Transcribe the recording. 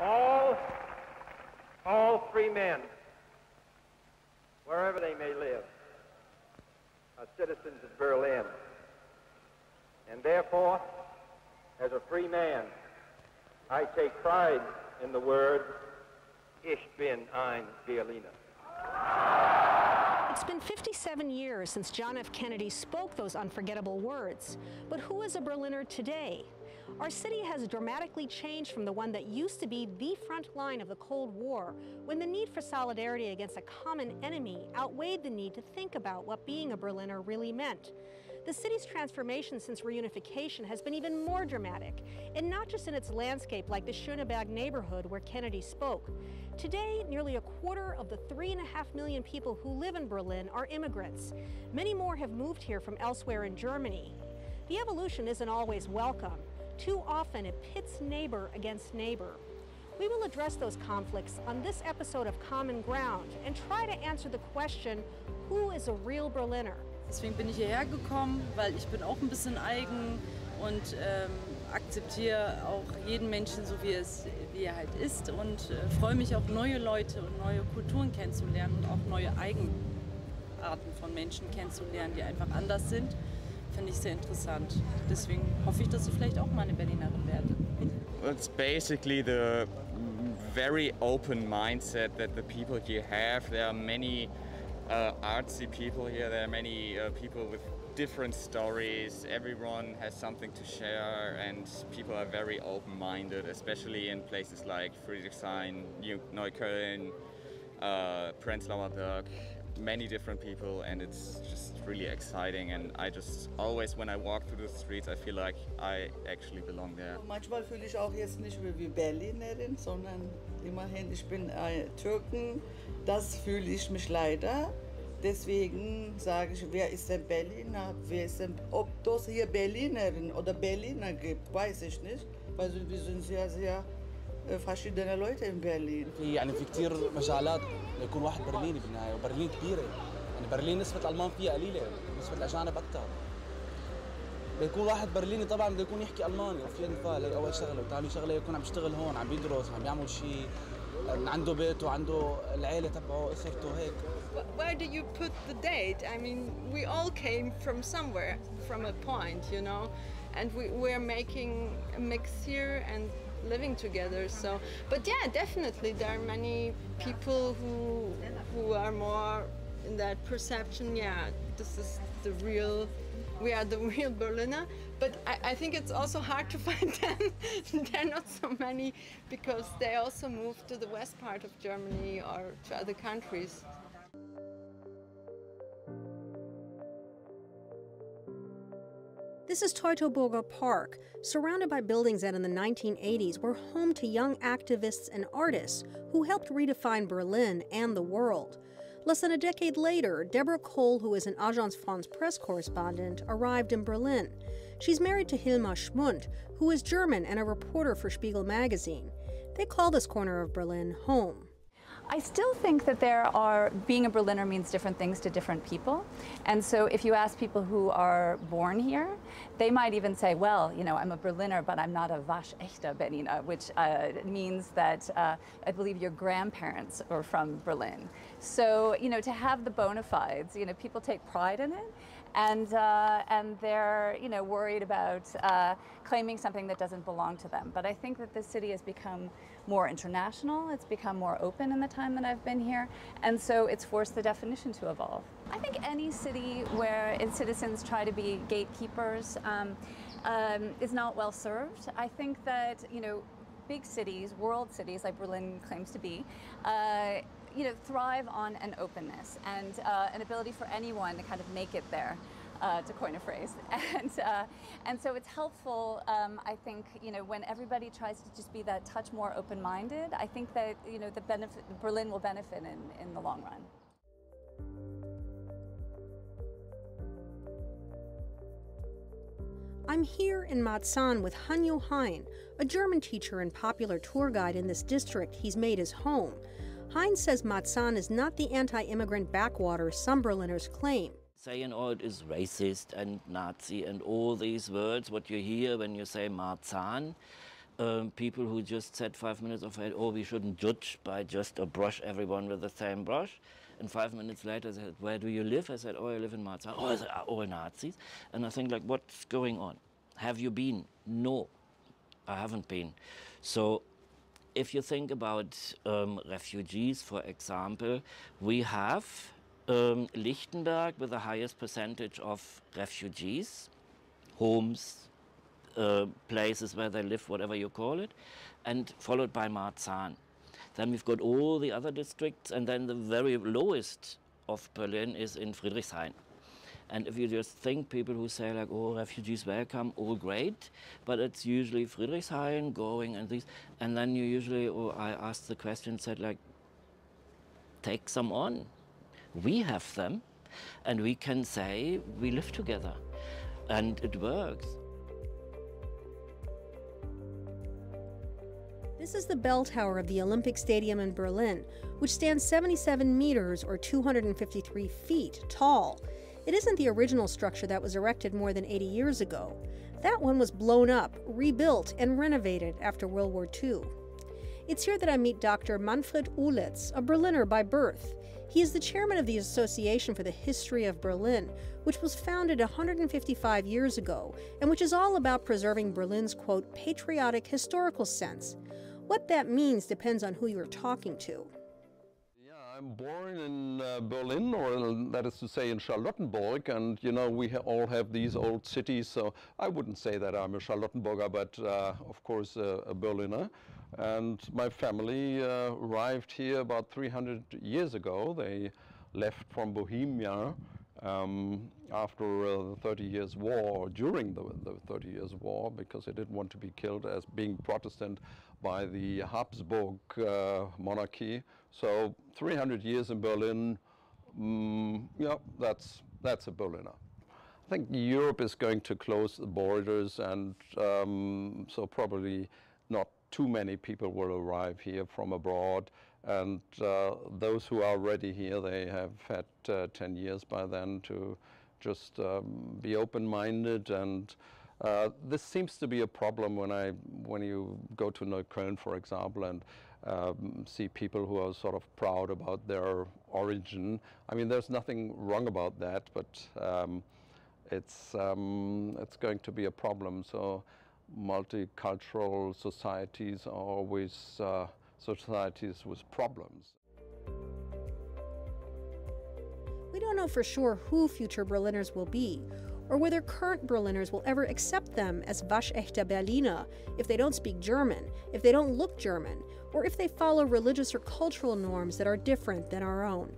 All free men, wherever they may live, are citizens of Berlin. And therefore, as a free man, I take pride in the word, Ich bin ein Berliner. It's been 57 years since John F. Kennedy spoke those unforgettable words. But who is a Berliner today? Our city has dramatically changed from the one that used to be the front line of the Cold War, when the need for solidarity against a common enemy outweighed the need to think about what being a Berliner really meant. The city's transformation since reunification has been even more dramatic, and not just in its landscape like the Schöneberg neighborhood where Kennedy spoke. Today, nearly a quarter of the 3.5 million people who live in Berlin are immigrants. Many more have moved here from elsewhere in Germany. The evolution isn't always welcome. Too often it pits neighbor against neighbor. We will address those conflicts on this episode of Common Ground and try to answer the question, who is a real Berliner? Deswegen bin ich hierher gekommen, weil ich bin auch ein bisschen eigen und akzeptiere auch jeden Menschen so, wie er halt ist und freue mich auch, neue Leute und neue Kulturen kennenzulernen und auch neue Eigenarten von Menschen kennenzulernen, die einfach anders sind. Finde ich sehr interessant. Deswegen hoffe ich, dass ich vielleicht auch mal eine Berlinerin werde. It's basically the very open mindset that the people here have. There are many artsy people here. There are many people with different stories. Everyone has something to share, and people are very open-minded, especially in places like Friedrichshain, Neukölln, Prenzlauer Berg. Many different people, and it's just really exciting. And I just always, when I walk through the streets, I feel like I actually belong there. Manchmal fühle ich auch jetzt nicht wie Berlinerin, sondern immerhin, ich bin Türken. Das fühle ich mich leider. Deswegen sage ich, wer ist denn Berliner? Ob das hier Berlinerin oder Berliner gibt, weiß ich nicht. Weil wir sind sehr verschiedene Leute in Berlin. يعني في كثير مجالات يكون واحد برليني بالنهايه، وبرلين كبيره. يعني برلين نسبه الالمان فيها قليله، نسبه الاجانب اكثر. بيكون واحد برليني طبعا بده يكون يحكي الماني، وفي مثال هي اول شغله، وثاني شغله يكون عم يشتغل هون، عم بيدرس، عم بيعمل شيء، عنده بيت وعنده العيله تبعه، اسرته هيك. Where do you put the date? I mean, we all came from somewhere, from a point, you know, and we're making a mix here and living together. So, but yeah, definitely there are many people who are more in that perception. Yeah, this is the real. We are the real Berliner. But I think it's also hard to find them. There are not so many because they also moved to the west part of Germany or to other countries. This is Teutoburger Park, surrounded by buildings that in the 1980s were home to young activists and artists who helped redefine Berlin and the world. Less than a decade later, Deborah Cole, who is an Agence France press correspondent, arrived in Berlin. She's married to Hilmar Schmund, who is German and a reporter for Spiegel magazine. They call this corner of Berlin home. I still think that being a Berliner means different things to different people. And so if you ask people who are born here, they might even say, well, you know, I'm a Berliner, but I'm not a waschechter Berliner, which means that I believe your grandparents are from Berlin. So, you know, to have the bona fides, you know, people take pride in it. And they're, you know, worried about claiming something that doesn't belong to them. But I think that this city has become more international. It's become more open in the time that I've been here, and so it's forced the definition to evolve. I think any city where its citizens try to be gatekeepers is not well served. I think that, you know, big cities, world cities like Berlin claims to be, you know, thrive on an openness and an ability for anyone to kind of make it there, to coin a phrase. And so it's helpful, I think, you know, when everybody tries to just be that touch more open-minded, I think that, you know, Berlin will benefit in the long run. I'm here in Marzahn with Hanyu Hein, a German teacher and popular tour guide in this district he's made his home. Hein says Marzahn is not the anti-immigrant backwater some Berliners claim. Saying, oh, it is racist and Nazi and all these words, what you hear when you say Marzahn. people who just said 5 minutes of it, oh, we shouldn't judge by just or brush everyone with the same brush. And 5 minutes later, I said, where do you live? I said, oh, I live in Marzahn. Oh, I said, all Nazis. And I think, like, what's going on? Have you been? No, I haven't been. So if you think about refugees, for example, we have Lichtenberg with the highest percentage of refugees, homes, places where they live, whatever you call it, and followed by Marzahn. Then we've got all the other districts, and then the very lowest of Berlin is in Friedrichshain. And if you just think people who say like, oh, refugees welcome, all great, but it's usually Friedrichshain going and these, and then you usually, or I asked the question, said like, take some on. We have them, and we can say we live together, and it works. This is the bell tower of the Olympic Stadium in Berlin, which stands 77 meters or 253 feet tall. It isn't the original structure that was erected more than 80 years ago. That one was blown up, rebuilt, and renovated after World War II. It's here that I meet Dr. Manfred Ults, a Berliner by birth. He is the chairman of the Association for the History of Berlin, which was founded 155 years ago, and which is all about preserving Berlin's, quote, patriotic historical sense. What that means depends on who you're talking to. Yeah, I'm born in Berlin, or that is to say in Charlottenburg, and you know, we all have these old cities, so I wouldn't say that I'm a Charlottenburger, but of course a Berliner. And my family arrived here about 300 years ago. They left from Bohemia after the 30 Years War, or during the 30 Years War, because they didn't want to be killed as being Protestant by the Habsburg monarchy. So 300 years in Berlin, yeah, that's a Berliner. I think Europe is going to close the borders, and so probably not too many people will arrive here from abroad, and those who are already here, they have had 10 years by then to just be open-minded, and this seems to be a problem when you go to Neukölln, for example, and see people who are sort of proud about their origin. I mean, there's nothing wrong about that, but it's going to be a problem. So multicultural societies are always societies with problems. We don't know for sure who future Berliners will be, or whether current Berliners will ever accept them as waschechte Berliner if they don't speak German, if they don't look German, or if they follow religious or cultural norms that are different than our own.